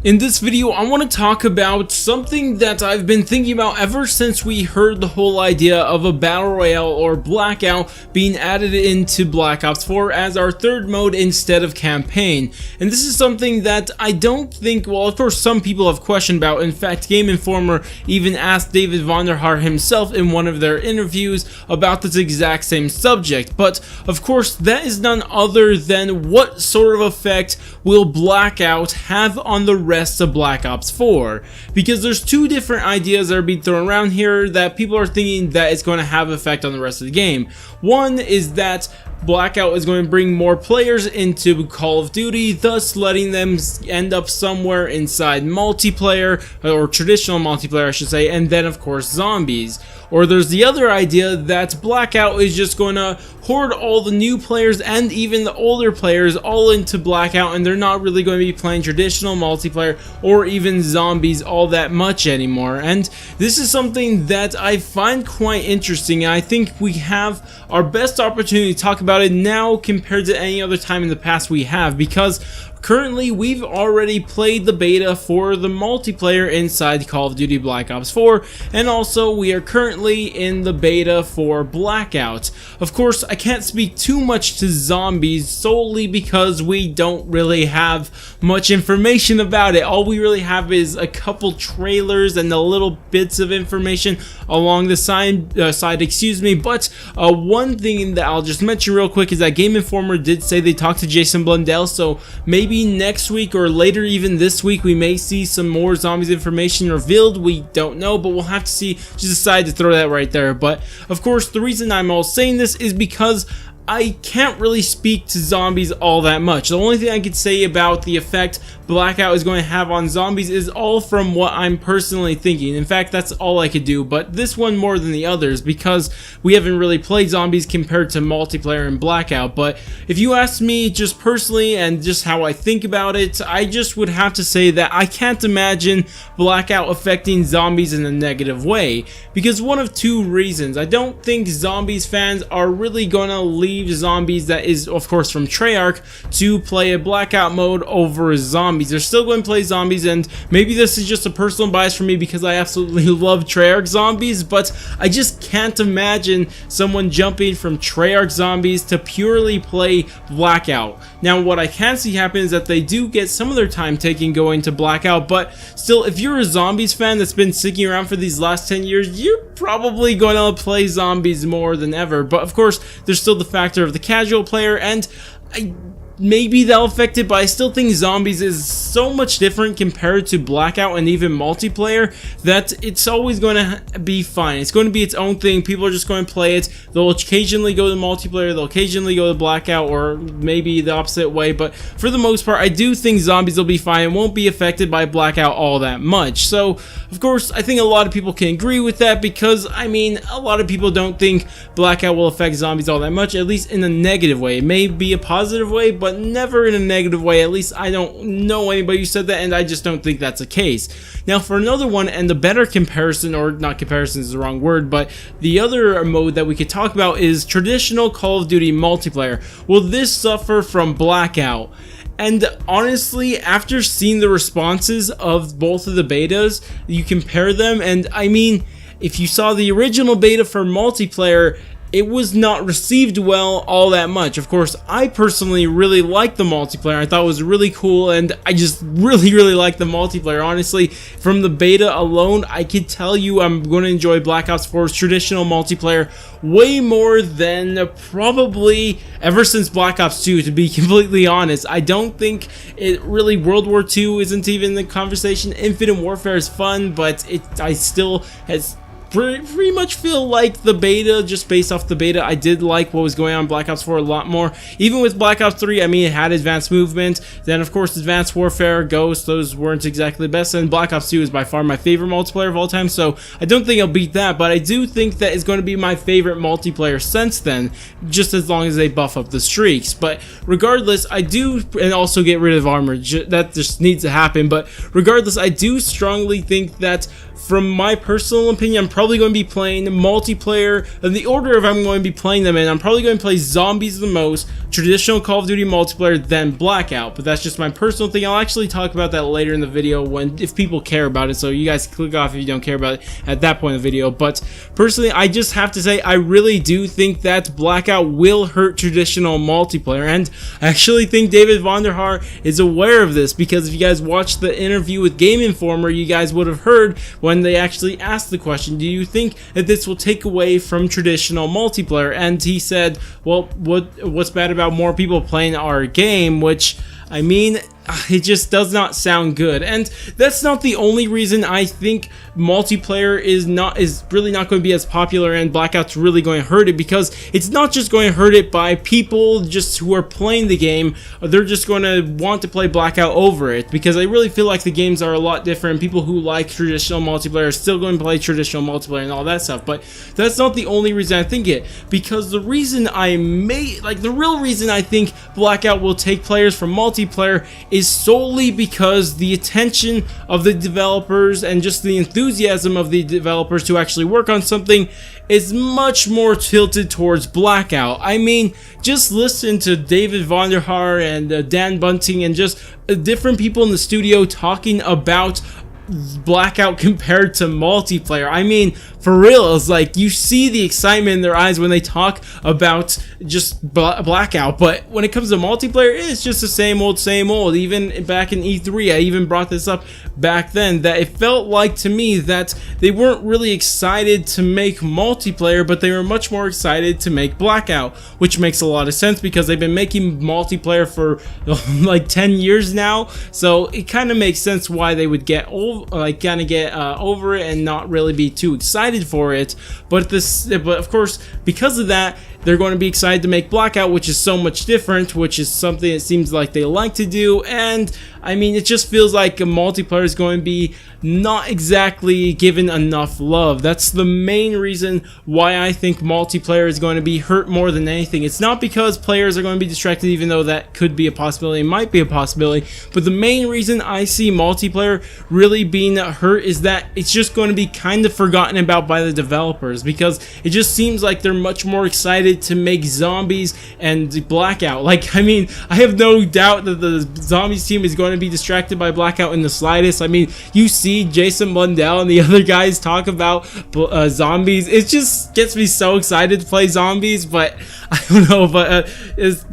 In this video, I want to talk about something that I've been thinking about ever since we heard the whole idea of a Battle Royale or Blackout being added into Black Ops 4 as our third mode instead of campaign. And this is something that I don't think, well, of course some people have questioned about. In fact, Game Informer even asked David Vonderhaar himself in one of their interviews about this exact same subject. But of course, that is none other than what sort of effect will Blackout have on the rest of Black Ops 4, because there's two different ideas that are being thrown around here that people are thinking that it's going to have effect on the rest of the game. One is that Blackout is going to bring more players into Call of Duty, thus letting them end up somewhere inside multiplayer, or traditional multiplayer I should say, and then of course zombies. Or there's the other idea that Blackout is just going to hoard all the new players and even the older players all into Blackout, and they're not really going to be playing traditional multiplayer or even zombies all that much anymore. And this is something that I find quite interesting, and I think we have our best opportunity to talk about it now compared to any other time in the past we have, because currently, we've already played the beta for the multiplayer inside Call of Duty Black Ops 4, and also we are currently in the beta for Blackout. Of course, I can't speak too much to zombies solely because we don't really have much information about it. All we really have is a couple trailers and the little bits of information along the side, but one thing that I'll just mention real quick is that Game Informer did say they talked to Jason Blundell, so maybe next week or later even this week we may see some more zombies information revealed. We don't know, but we'll have to see. Just decided to throw that right there. But of course, the reason I'm all saying this is because I can't really speak to zombies all that much. The only thing I could say about the effect Blackout is going to have on zombies is all from what I'm personally thinking. In fact, that's all I could do, but this one more than the others because we haven't really played zombies compared to multiplayer and Blackout. But if you ask me just personally and just how I think about it, I just would have to say that I can't imagine Blackout affecting zombies in a negative way, because one of two reasons. I don't think zombies fans are really going to leave zombies, that is of course from Treyarch, to play a Blackout mode over zombies. They're still going to play zombies, and maybe this is just a personal bias for me because I absolutely love Treyarch zombies, but I just can't imagine someone jumping from Treyarch zombies to purely play Blackout. Now what I can see happen is that they do get some of their time taken going to Blackout, but still, if you're a zombies fan that's been sticking around for these last 10 years, you're probably going to play zombies more than ever. But of course, there's still the factor of the casual player, and maybe that'll affect it, but I still think zombies is so much different compared to Blackout and even multiplayer that it's always going to be fine. It's going to be its own thing. People are just going to play it. They'll occasionally go to multiplayer, they'll occasionally go to Blackout, or maybe the opposite way, but for the most part, I do think zombies will be fine and won't be affected by Blackout all that much. So, of course, I think a lot of people can agree with that because, I mean, a lot of people don't think Blackout will affect zombies all that much, at least in a negative way. It may be a positive way, but never in a negative way. At least I don't know anybody who said that, and I just don't think that's the case. Now for another one, and the better comparison, or not comparison is the wrong word, but the other mode that we could talk about is traditional Call of Duty multiplayer. Will this suffer from Blackout? And honestly, after seeing the responses of both of the betas, you compare them, and I mean, if you saw the original beta for multiplayer, it was not received well all that much. Of course, I personally really liked the multiplayer. I thought it was really cool, and I just really liked the multiplayer. Honestly, from the beta alone, I could tell you I'm going to enjoy Black Ops 4's traditional multiplayer way more than probably ever since Black Ops 2, to be completely honest. I don't think it really, World War II isn't even the conversation. Infinite Warfare is fun, but I still pretty much feel like the beta, just based off the beta, I did like what was going on in Black Ops 4 a lot more. Even with Black Ops 3, I mean, it had advanced movement. Then, of course, Advanced Warfare, Ghost, those weren't exactly the best. And Black Ops 2 is by far my favorite multiplayer of all time, so I don't think I'll beat that. But I do think that it's going to be my favorite multiplayer since then, just as long as they buff up the streaks. But regardless, I do, and also get rid of armor. That just needs to happen. But regardless, I do strongly think that, from my personal opinion, I'm probably going to be playing multiplayer. In the order of I'm going to be playing them in, I'm probably going to play zombies the most, traditional Call of Duty multiplayer than Blackout, but that's just my personal thing. I'll actually talk about that later in the video if people care about it, so you guys click off if you don't care about it at that point in the video. But personally, I just have to say I really do think that Blackout will hurt traditional multiplayer, and I actually think David Vonderhaar is aware of this, because if you guys watched the interview with Game Informer, you guys would have heard when they actually asked the question, do you think that this will take away from traditional multiplayer? And he said, well, what's bad about more people playing our game? Which, I mean, it just does not sound good. And that's not the only reason I think multiplayer is really not going to be as popular and Blackout's really going to hurt it, because it's not just going to hurt it by people just who are playing the game. They're just going to want to play Blackout over it, because I really feel like the games are a lot different. People who like traditional multiplayer are still going to play traditional multiplayer and all that stuff. But that's not the only reason I think it, because the reason the real reason I think Blackout will take players from multiplayer is solely because the attention of the developers and just the enthusiasm of the developers to actually work on something is much more tilted towards Blackout. I mean, just listen to David Vonderhaar and Dan Bunting and just different people in the studio talking about Blackout compared to multiplayer. I mean, for real, it's like you see the excitement in their eyes when they talk about just Blackout, but when it comes to multiplayer, it's just the same old. Even back in E3, I even brought this up back then, that it felt like to me that they weren't really excited to make multiplayer, but they were much more excited to make Blackout, which makes a lot of sense because they've been making multiplayer for like 10 years now, so it kind of makes sense why they would get over it and not really be too excited for it. But of course, because of that, they're going to be excited to make Blackout, which is so much different, which is something it seems like they like to do. And I mean, it just feels like a multiplayer is going to be not exactly given enough love. That's the main reason why I think multiplayer is going to be hurt more than anything. It's not because players are going to be distracted, even though that could be a possibility, it might be a possibility, but the main reason I see multiplayer really being hurt is that it's just going to be kind of forgotten about by the developers, because it just seems like they're much more excited to make zombies and Blackout. Like, I mean, I have no doubt that the zombies team is going to be distracted by Blackout in the slightest. I mean, you see Jason Mundell and the other guys talk about zombies. It just gets me so excited to play zombies, but I don't know. But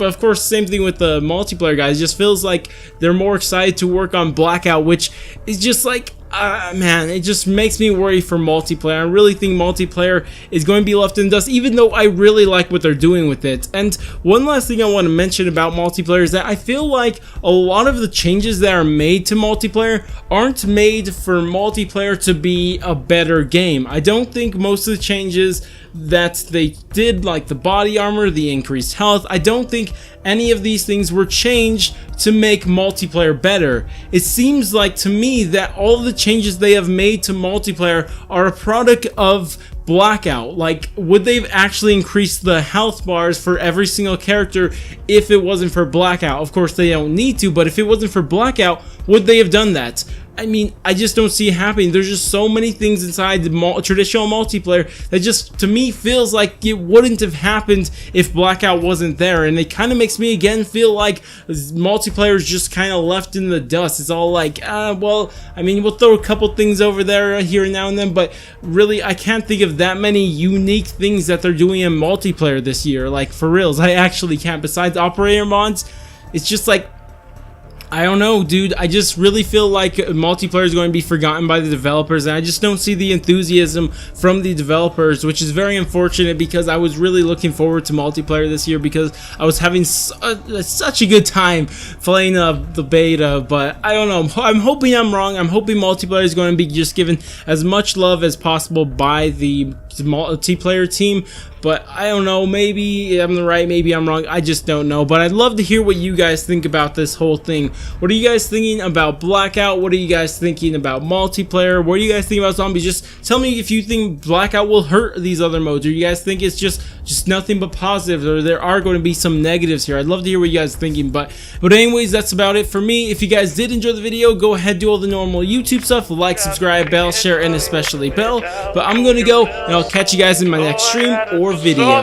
of course, same thing with the multiplayer guys. It just feels like they're more excited to work on Blackout, which is just like, man, it just makes me worry for multiplayer. I really think multiplayer is going to be left in the dust, even though I really like what they're doing with it. And one last thing I want to mention about multiplayer is that I feel like a lot of the changes that are made to multiplayer aren't made for multiplayer to be a better game. I don't think most of the changes that they did, like the body armor, the increased health, I don't think any of these things were changed to make multiplayer better. It seems like to me that all of the changes they have made to multiplayer are a product of Blackout. Like, would they have actually increased the health bars for every single character if it wasn't for Blackout? Of course they don't need to, but if it wasn't for Blackout, would they have done that? I mean, I just don't see it happening. There's just so many things inside the traditional multiplayer that just, to me, feels like it wouldn't have happened if Blackout wasn't there. And it kind of makes me, again, feel like multiplayer is just kind of left in the dust. It's all like, well, I mean, we'll throw a couple things over there here and now and then, but really, I can't think of that many unique things that they're doing in multiplayer this year. Like, for reals, I actually can't. Besides operator mods, it's just like, I don't know, dude. I just really feel like multiplayer is going to be forgotten by the developers, and I just don't see the enthusiasm from the developers, which is very unfortunate, because I was really looking forward to multiplayer this year because I was having such a good time playing the beta. But I don't know. I'm hoping I'm wrong. I'm hoping multiplayer is going to be just given as much love as possible by the multiplayer team. But I don't know, maybe I'm right, maybe I'm wrong, I just don't know. But I'd love to hear what you guys think about this whole thing. What are you guys thinking about Blackout? What are you guys thinking about multiplayer? What do you guys think about zombies? Just tell me if you think Blackout will hurt these other modes, or you guys think it's just nothing but positives, or there are going to be some negatives here. I'd love to hear what you guys are thinking. But anyways, that's about it for me. If you guys did enjoy the video, go ahead, do all the normal YouTube stuff, like, subscribe, bell, share, and especially bell. But I'm gonna go, and I'll catch you guys in my next stream or video.